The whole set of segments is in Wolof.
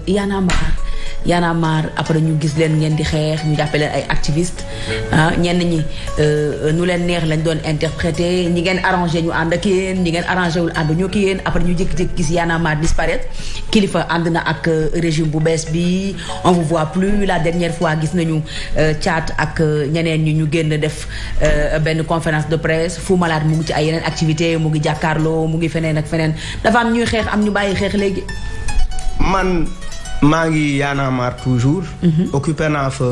Y'en a marre. Y'en a marre après ñu gis leen ngeen di xeex ñu jàppe leen ay activistes ñenn ñi nu leen neex lañ doon interpréter ñi ngeen arrangé ñu ànd ak yéen ñi ngeen arrangé wul ànd ñoo ki yéen après ñu jékki-jékki gis Y'en a marre disparaître Kilifeu ànd na ak régime bu bees bi on vous voit plus la dernière fois gis nañu Thiat ak ñeneen ñi ñu génn def benn conférence de presse Fou Malade mu ngi ci ay yeneen activité mu ngi jàkkaarloo mu ngi feneen ak feneen dafa am ñuy xeex am ñu bàyyi xeex léegi. man maa ngi Y'en a marre toujours. occupé naa fa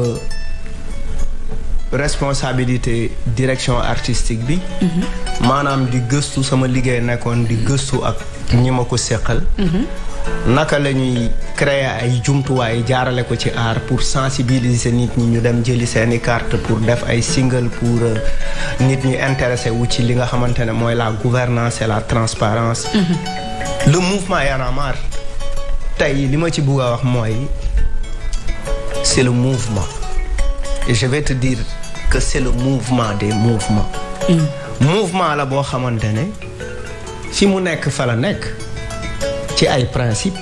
responsabilité direction artistique bi. maanaam di gëstu sama liggéey nekkoon di gëstu ak ñi ma ko seqal. naka la ñuy créer ay jumtuwaay jaarale ko ci art pour sensibiliser nit ñi ñu dem jëli seeni carte pour def ay single pour nit ñi intéressé wu ci li nga xamante ne mooy la gouvernance et la transparence le mouvement Y'en a marre tey li ma ci bëgg a wax mooy c'est le mouvement et je vais te dire que c'est le mouvement des mouvements mouvement la boo xamante ne fi mu nekk fa la nekk ci ay principe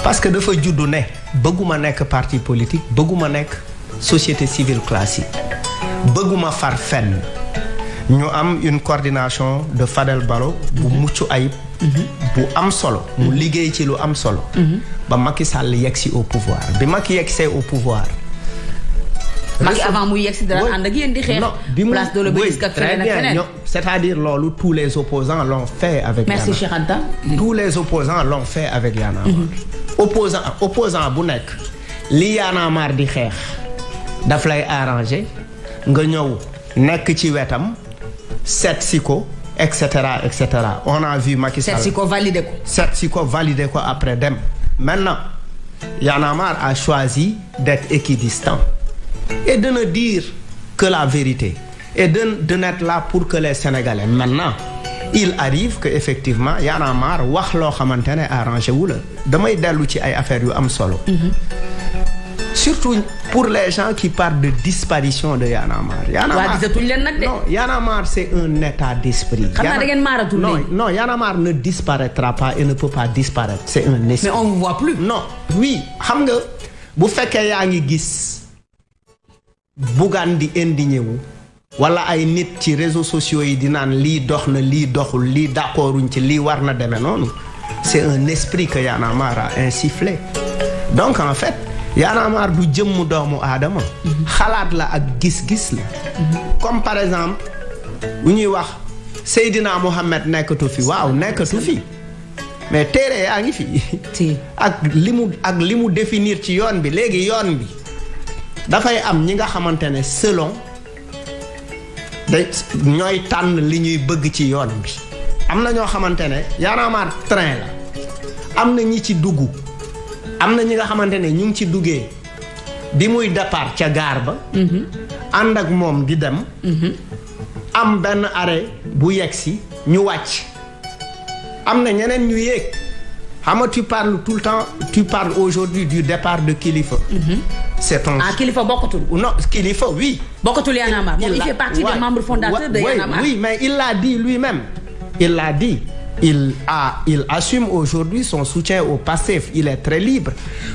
parce que dafa juddu ne bëgguma nekk parti politique bëgguma nekk société civile classique bëgguma far fenn ñu am une coordination de Fadel Barro bu mucc ayib bu am solo mu liggéey ci lu am solo ba Macky Sall yegsi au pouvoir bi Macky yegsee au pouvoir Macky avant muy yegsi dara ànd ak yéen di xeex place de l'Obélisque ak feneen ak feneen c'est-à-dire loolu tous les opposants l'ont fait avec merci Cheikh Anta tous les opposants l'ont fait avec Y'en a marre opposant bu nekk li Y'en a marre di xeex daf lay arranger nga ñëw nekk ci wetam seet si ko et cetera et cetera on a vu Macky Sall seet si ko validé ko après dem maintenant Y'en a marre a choisi d'être équidistant et de ne dire que la vérité et de n'être là pour que les Sénégalais maintenant il arrive que effectivement Y'en a marre wax loo xamante ne arrangé wu la damay dellu ci ay affaires yu am solo surtout pour les gens qui parlent de disparition de Y'en a marre. Y'en a marre c'est un état d'esprit. Non, Y'en a marre ne disparaîtra pas et ne peut pas disparaître. C'est un esprit. Mais on ne vous voit plus. Non, oui, xam nga bu fekkee yaa ngi gis Bougane di indigné wu wala ay nit ci réseaux sociaux yi di naan lii dox na lii doxul lii d'accorduñ ci lii war na demee noonu c'est un esprit que Y'en a marre a insufflé. Donc en fait Y'en a marre du jëmm doomu aadama xalaat la ak gis-gis la comme par exemple bu ñuy wax Seydina Mohamed nekkatu fi waaw nekkatu fi mais téere yaa ngi fi ak li mu définir ci yoon bi léegi yoon bi dafay am ñi nga xamante ne selon ñooy tànn li ñuy bëgg ci yoon bi am na ñoo xamante ne Y'en a marre train la am na ñi ci dugg am na ñi nga xamante ne ñu ngi ci duggee bi muy départ ca gaar ba ànd ak moom di dem am benn arrêt bu yegsi ñu wàcc am na ñeneen ñu yéeg xam nga tu parles tout le temps tu parles aujourd'hui du départ de Kilifeu c'est un Kilifeu bokkatul non Kilifeu oui bokkatul Y'en a marre il fait partie des membres fondateurs de Y'en a marre oui mais il l'a dit lui-même il l'a dit il assume aujourd'hui son soutien au Pastef il est très libre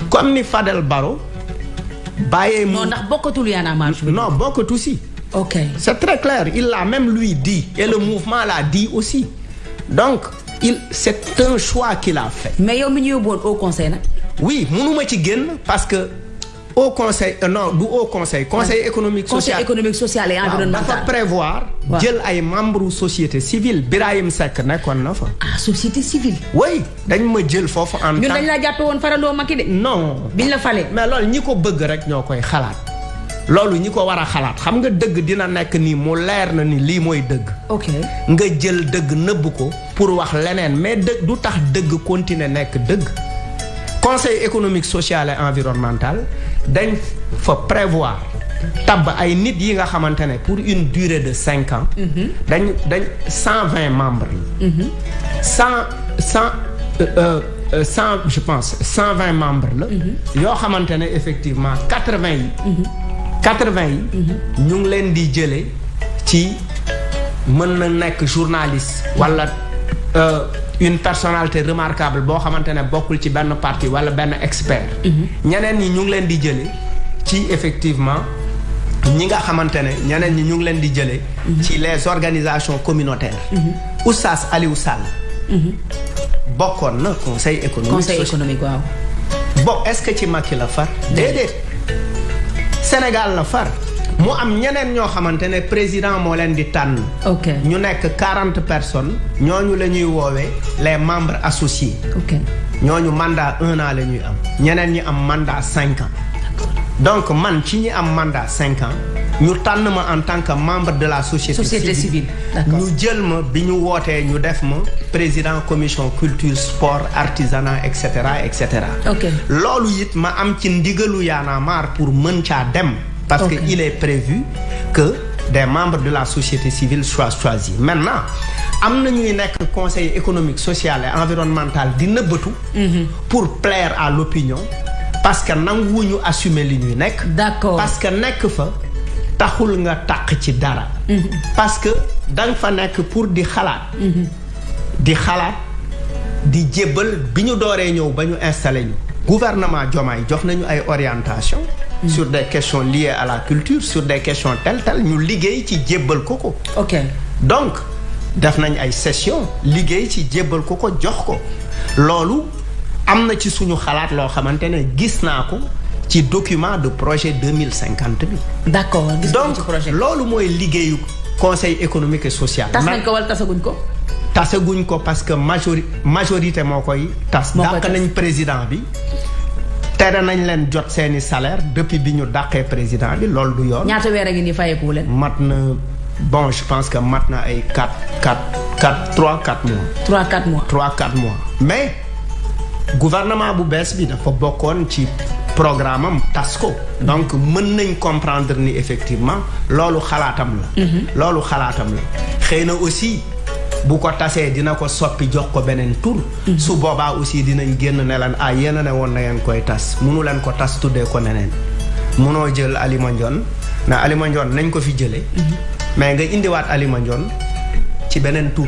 comme ni Fadel Barro bàyyee mu non ndax bokkatul Y'en a marre non bokkatu si ok c'est très clair il l'a même lui dit et le mouvement l'a dit aussi donc c'est un choix qu'il a fait mais yow mi ñu yóbbuwoon au conseil nag oui mënuma ci génn parce que au conseil non du au conseil économique social et environnemental dafa prévoir jël ay membres société civile Birahim Seck nekkoon na fa société civile oui dañ ma jël foofu en ñun dañ la jàppe woon farandoo Macky de non biñ la falee mais loolu ñi ko bëgg rek ñoo koy xalaat loolu ñi ko war a xalaat xam nga dëgg dina nekk nii mu leer na ni lii mooy dëgg ok nga jël dëgg nëbb ko pour wax leneen mais dëgg du tax dëgg continuer nekk dëgg conseil économique social et environnemental dañ fa prévoir tabb ay nit yi nga xamante ne pour une durée de 5 ans dañ 120 membres la 100 je pense 120 membres la yoo xamante ne effectivement 80 yi ñu ngi leen di jële ci mën na nekk journaliste wala une personnalité remarquable boo xamante ne bokkul ci benn parti wala benn expert. ñeneen ñi ñu ngi leen di jëlee ci effectivement ñi nga xamante ne ñeneen ñi ñu ngi leen di jëlee. ci les organisations communautaires. Oustaz Aliou Sall. bokkoon na conseil économique waaw. bon est-ce que ci Macky la far. déedéet Sénégal la far. mu am ñeneen ñoo xamante ne président moo leen di tànn. ok ñu nekk 40 personnes. ñooñu la ñuy woowee les membres associés. ok ñooñu mandat 1 an la ñuy am. ñeneen ñi am mandat 5 ans. donc man ci ñi am mandat 5 ans. ñu tànn ma en tant que membre de la société civile. d'accord ñu jël ma bi ñu wootee ñu def ma président commission culture sport artisanat et cetera et cetera. ok loolu it ma am ci ndigalu Y'en a marre pour mën caa dem. parce que il est prévu que des membres de la société civile soient choisis maintenant am na ñuy nekk conseil économique social et environnemental di nëbbatu. pour plaire à l'opinion parce que nanguwuñu assumer li ñuy nekk. d'accord parce que nekk fa taxul nga taq ci dara. parce que danga fa nekk pour di xalaat. di xalaat di jébbal bi ñu dooree ñëw ba ñu installé ñu. gouvernement Diomaye jox nañu ay orientation sur des questions liées à la culture sur des questions telles ñu liggéey ci jébbal ko. ok donc def nañ ay session liggéey ci jébbal ko jox ko loolu am na ci suñu xalaat loo xamante ne gis naa ko ci document de projet 2050 bi. d'accord gis donc ci projet loolu mooy liggéeyu conseil économique et social. tas nañ ko wala tasaguñ ko. tasaguñ ko parce que majorité moo koy tas. dàq nañ président bi. tere nañ leen jot seeni salaire depuis bi ñu dàqee président bi loolu du yoon. ñaata weer a ngi nii fayeeku leen. mat na bon je pense que mat na ay 3-4 mois. 3-4 mois. 3-4 mois mais gouvernement bu bees bi dafa bokkoon ci programme am tas ko. donc mën nañ comprendre ni effectivement loolu xalaatam la. loolu xalaatam la xëy na aussi. bu ko tasee dina ko soppi jox ko beneen tur. su boobaa aussi dinañ génn ne leen yéen a ne woon na ngeen koy tas munu leen ko tas tuddee ko neneen. munoo jël Ali Mandione na Ali Mandione nañ ko fi jëlee. mais nga indiwaat Ali Mandione ci beneen tur.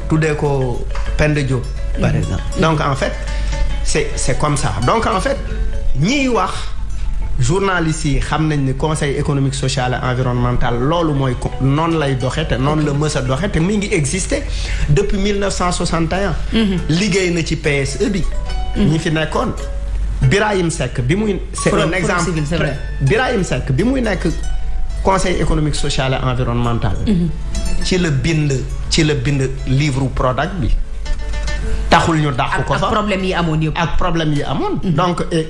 tuddee ko Penda Diop. par exemple donc en fait c'est comme ça donc en fait ñiy wax. journalistes yi xam nañ ni conseil économique social et environnemental loolu mooy noonu lay doxe te noonu la mës a doxe te mi ngi exister depuis 1961. liggéey na ci PSE bi. ñi fi nekkoon Birahim Seck bi muy. c'est un exemple Birahim Seck bi muy nekk conseil économique social et environnemental. ci la bind livre Prodac bi. taxul ñu dàq ko fa ak problème yi amoon yëpp. ak problème yi amoon. donc et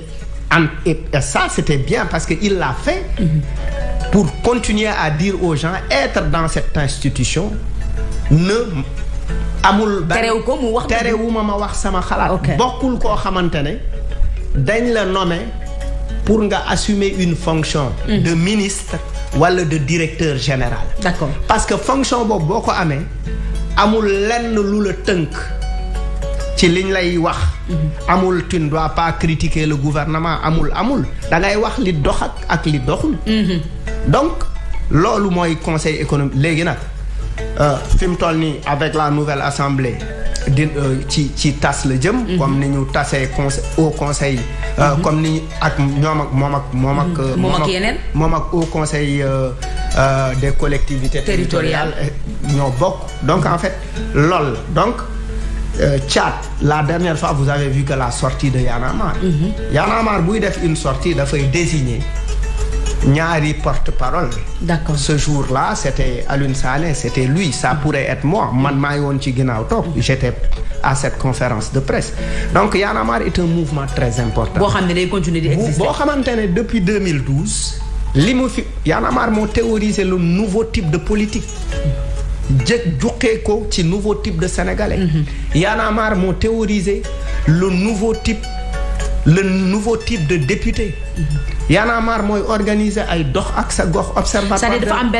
ça c'était bien parce que il l'a fait pour continuer à dire aux gens être dans cette institution amul terewu ko mu wax terewuma ma wax sama xalaat bokkul koo xamante ne dañ la nommer pour nga assumer une fonction de ministre wala de directeur général. d'accord parce que fonction boobu boo ko amee amul lenn lu la tënk ci liñ lay wax. amul tu ne dois pas critiquer le gouvernement amul da ngay wax li dox ak li doxul. donc loolu mooy conseil économique léegi nag fi mu toll nii avec la nouvelle assemblée ci tas la jëm. comme ni ñu tasee au conseil. comme ni ak moom ak au conseil des collectivités territoriales ñoo bokk donc en fait loolu donc. Tchad la dernière fois vous avez vu que la sortie de Y'en a marre. Y'en a marre buy def une sortie dafay désigner ñaari porte-parole. d'accord ce jour-là c'était Alioune Sané c'était lui ça pourrait être moi man maa ngi woon ci ginnaaw toog j'étais à cette conférence de presse donc Y'en a marre est un mouvement très important. boo xam ne day continuer di exister boo xamante ne depuis 2012 li mu fi Y'en a marre moo théorisé le nouveau type de politique. juqee ko ci nouveau type de sénégalais. Y'en a marre moo théorisé le nouveau type de député. Y'en a marre mooy organiser ay dox ak sa gox observatoire. c'est-à-dire dafa am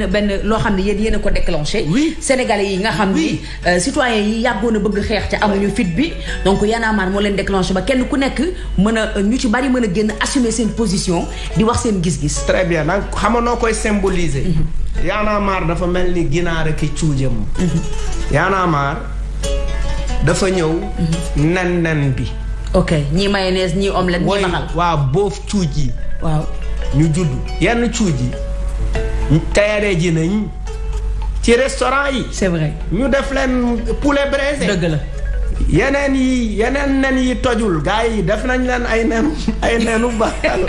benn loo xam ne yéen a ko déclenché. oui sénégalais yi nga xam ni citoyens yi yàggoon a bëgg xeex te amuñu fit bi donc Y'en a marre moo leen déclenché ba kenn ku nekk mën a ñu ci bari mën a génn assumer seen position di wax seen gis-gis. très bien nag xam nga noo koy symboliser. Y'en a marre dafa mel ni ginaar ak cuujam. Y'en a marre dafa ñëw nen bi ok ñii mayonnaise ñii omelette ñii baxal waaw boof cuuj yi waaw ñu judd yenn cuuj yi tayaree ji nañ ci restaurant yi c'est vrai ñu def leen poulet braisé dëgg la yeneen nen yi tojul gars yi def nañ leen ay nenu baxal